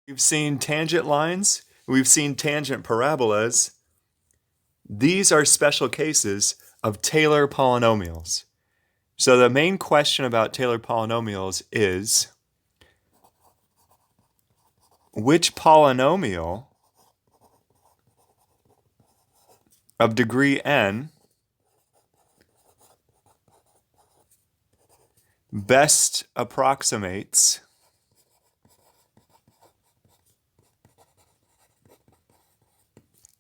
We've seen tangent lines, we've seen tangent parabolas. These are special cases of Taylor polynomials. So the main question about Taylor polynomials is, which polynomial of degree n best approximates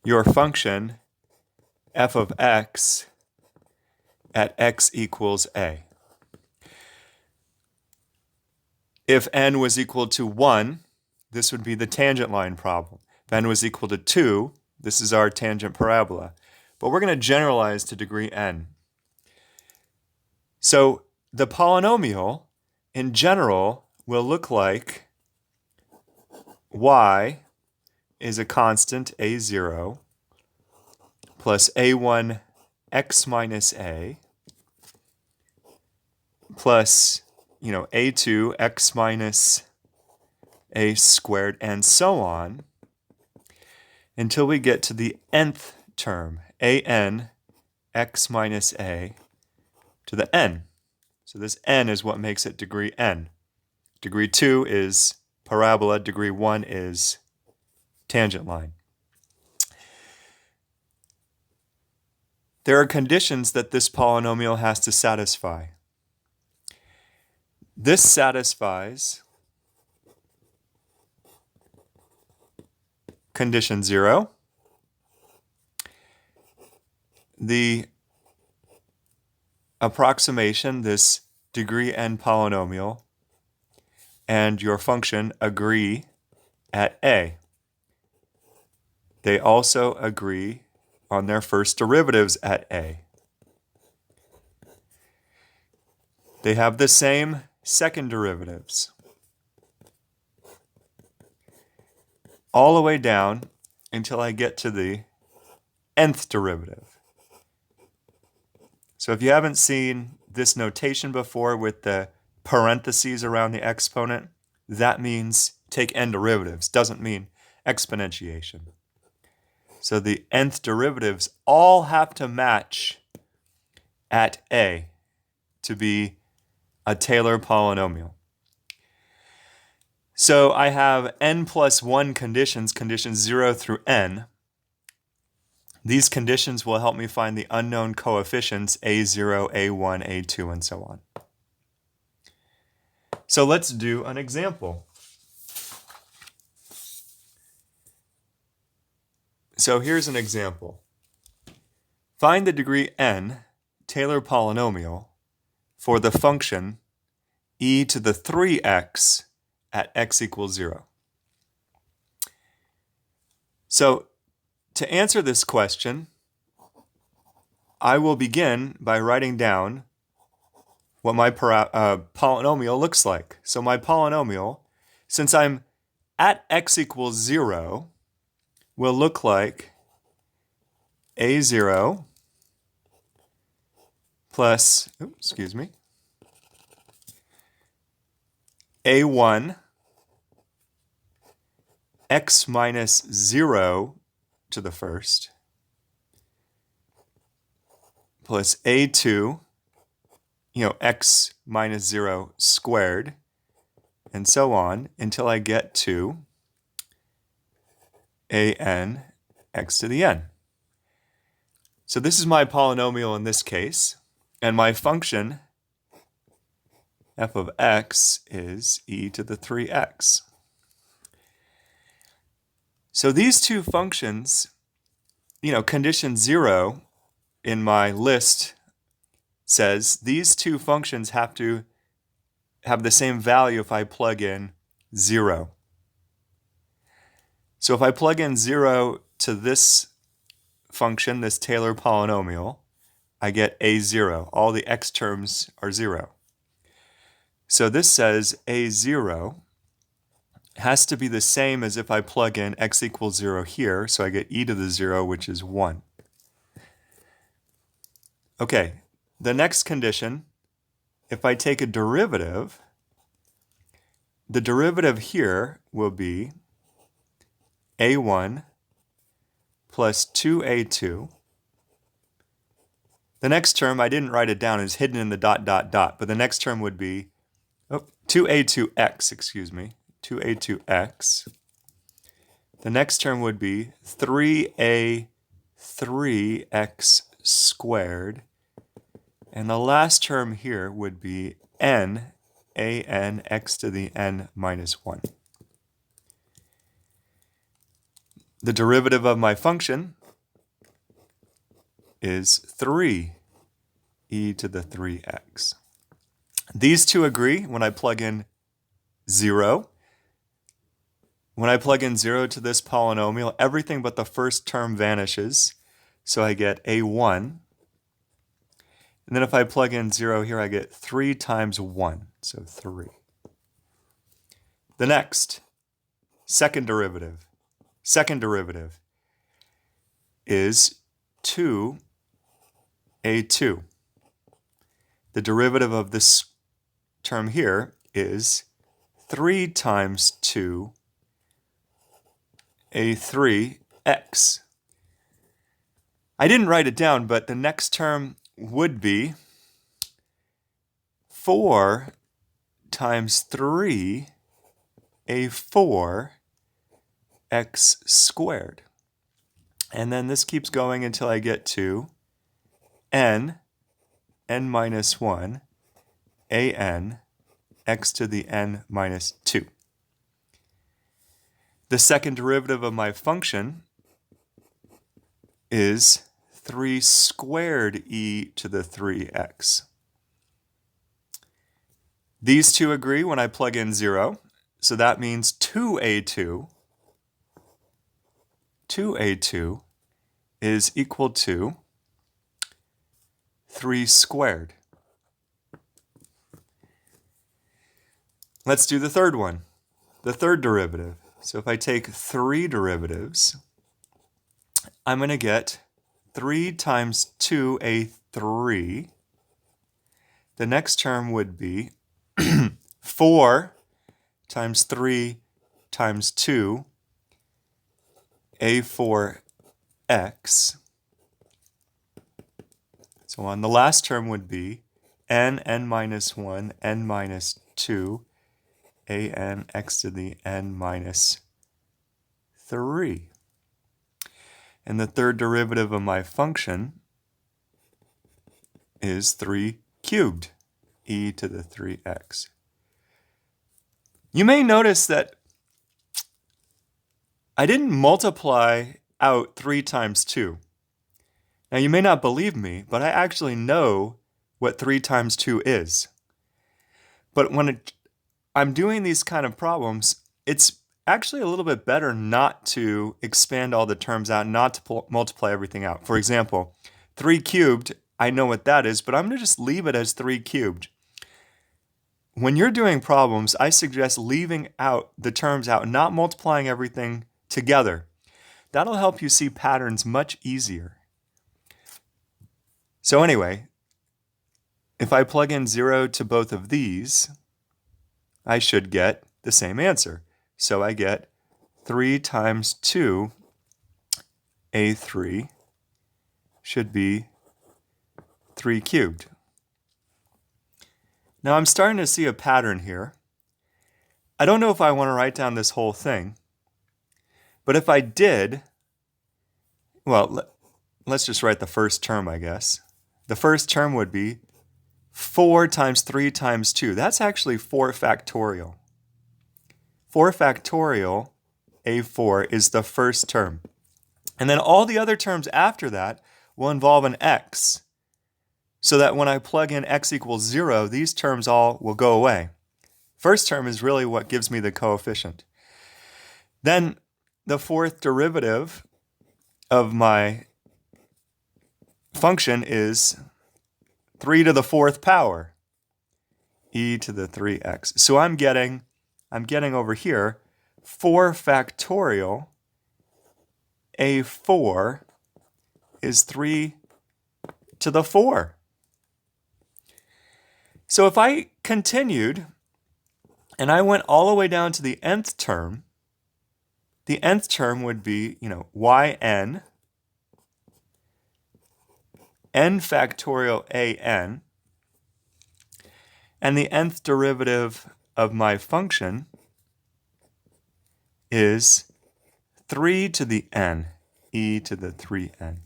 your function f of x at x equals a. If n was equal to 1, this would be the tangent line problem. If n was equal to 2, this is our tangent parabola. But we're going to generalize to degree n. So the polynomial, in general, will look like y is a constant a0 plus a1 x minus a plus, a2 x minus a squared, and so on, until we get to the nth term, an x minus a to the n. So this n is what makes it degree n. Degree 2 is parabola, degree 1 is tangent line. There are conditions that this polynomial has to satisfy. This satisfies condition 0. The approximation, this degree n polynomial, and your function agree at a. They also agree on their first derivatives at a. They have the same second derivatives, all the way down until I get to the nth derivative. So if you haven't seen this notation before with the parentheses around the exponent, that means take n derivatives, doesn't mean exponentiation. So the nth derivatives all have to match at a to be a Taylor polynomial. So I have n plus 1 conditions, conditions 0 through n. These conditions will help me find the unknown coefficients a0, a1, a2, and so on. So let's do an example. So here's an example. Find the degree n Taylor polynomial for the function e to the 3x at x equals 0. So to answer this question, I will begin by writing down what my polynomial looks like. So my polynomial, since I'm at x equals 0, will look like a0 plus, a1 x minus 0 to the first plus a2, x minus 0 squared, and so on until I get to an x to the n. So this is my polynomial in this case, and my function f of x is e to the 3x. So these two functions, condition 0 in my list says these two functions have to have the same value if I plug in 0. So if I plug in 0 to this function, this Taylor polynomial, I get a0. All the x terms are 0. So this says a0 has to be the same as if I plug in x equals 0 here, so I get e to the 0, which is 1. Okay, the next condition, if I take a derivative, the derivative here will be a1 plus 2a2. The next term, I didn't write it down, is hidden in the dot, dot, dot, but the next term would be 2a2x, excuse me, 2a2x. The next term would be 3a3x squared. And the last term here would be n, a(n) x to the n minus 1. The derivative of my function is 3e to the 3x. These two agree when I plug in 0. When I plug in 0 to this polynomial, everything but the first term vanishes. So I get a1. And then if I plug in 0 here, I get 3 times 1, so 3. The next, second derivative. Second derivative is 2a2. The derivative of this term here is 3 times 2 a3x. I didn't write it down, but the next term would be 4 times 3 a4x squared. And then this keeps going until I get to n minus 1, an x to the n minus 2. The second derivative of my function is 3 squared e to the 3x. These two agree when I plug in 0, so that means 2a2 is equal to 3 squared. Let's do the third one, the third derivative. So if I take 3 derivatives, I'm going to get 3 times 2a3. The next term would be 4 times 3 times 2, a4x. So on the last term would be n minus 1, n minus 2, an x to the n minus 3. And the third derivative of my function is 3 cubed, e to the 3x. You may notice that I didn't multiply out 3 times 2. Now you may not believe me, but I actually know what 3 times 2 is. But when I'm doing these kind of problems, it's actually a little bit better not to expand all the terms out, not to multiply everything out. For example, 3 cubed, I know what that is, but I'm going to just leave it as 3 cubed. When you're doing problems, I suggest leaving out the terms out, not multiplying everything together. That'll help you see patterns much easier. So anyway, if I plug in 0 to both of these, I should get the same answer. So I get 3 times 2 a3 should be 3 cubed. Now I'm starting to see a pattern here. I don't know if I want to write down this whole thing, but if I did, well, let's just write the first term, I guess. The first term would be 4 times 3 times 2. That's actually 4 factorial. 4 factorial a4 is the first term. And then all the other terms after that will involve an x, so that when I plug in x equals 0, these terms all will go away. First term is really what gives me the coefficient. Then the fourth derivative of my function is 3 to the 4th power, e to the 3x. So I'm getting over here 4 factorial a4 is 3 to the 4. So if I continued and I went all the way down to the nth term, the nth term would be, yn, n factorial an, and the nth derivative of my function is 3 to the n, e to the 3n.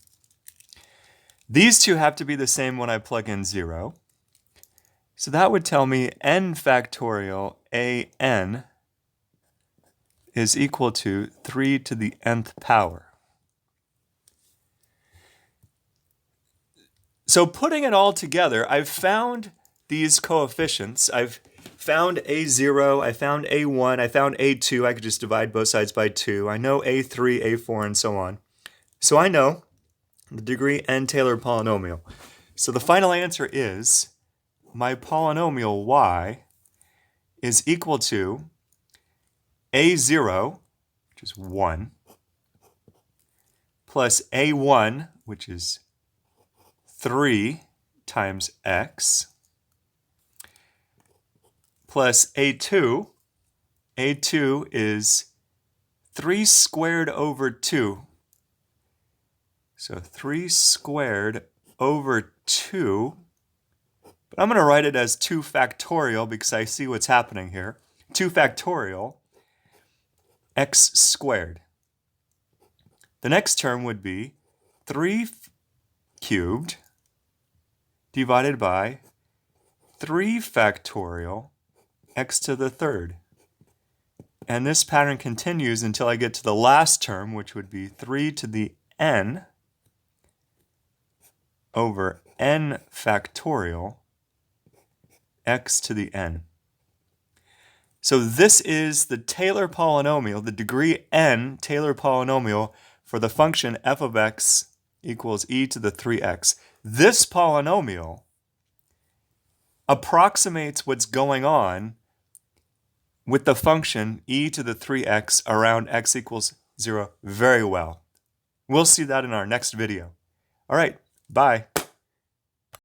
These two have to be the same when I plug in 0. So that would tell me n factorial an is equal to 3 to the nth power. So putting it all together, I've found these coefficients. I've found a0, I found a1, I found a2. I could just divide both sides by 2. I know a3, a4, and so on. So I know the degree n Taylor polynomial. So the final answer is my polynomial y is equal to a0, which is 1, plus a1, which is 3 times x, plus a2. a2 is 3 squared over 2. So 3 squared over 2. But I'm going to write it as 2 factorial because I see what's happening here. 2 factorial x squared. The next term would be 3 cubed divided by 3 factorial x to the third. And this pattern continues until I get to the last term, which would be 3 to the n over n factorial x to the n. So this is the Taylor polynomial, the degree n Taylor polynomial for the function f of x equals e to the 3x. This polynomial approximates what's going on with the function e to the 3x around x equals 0 very well. We'll see that in our next video. All right, bye.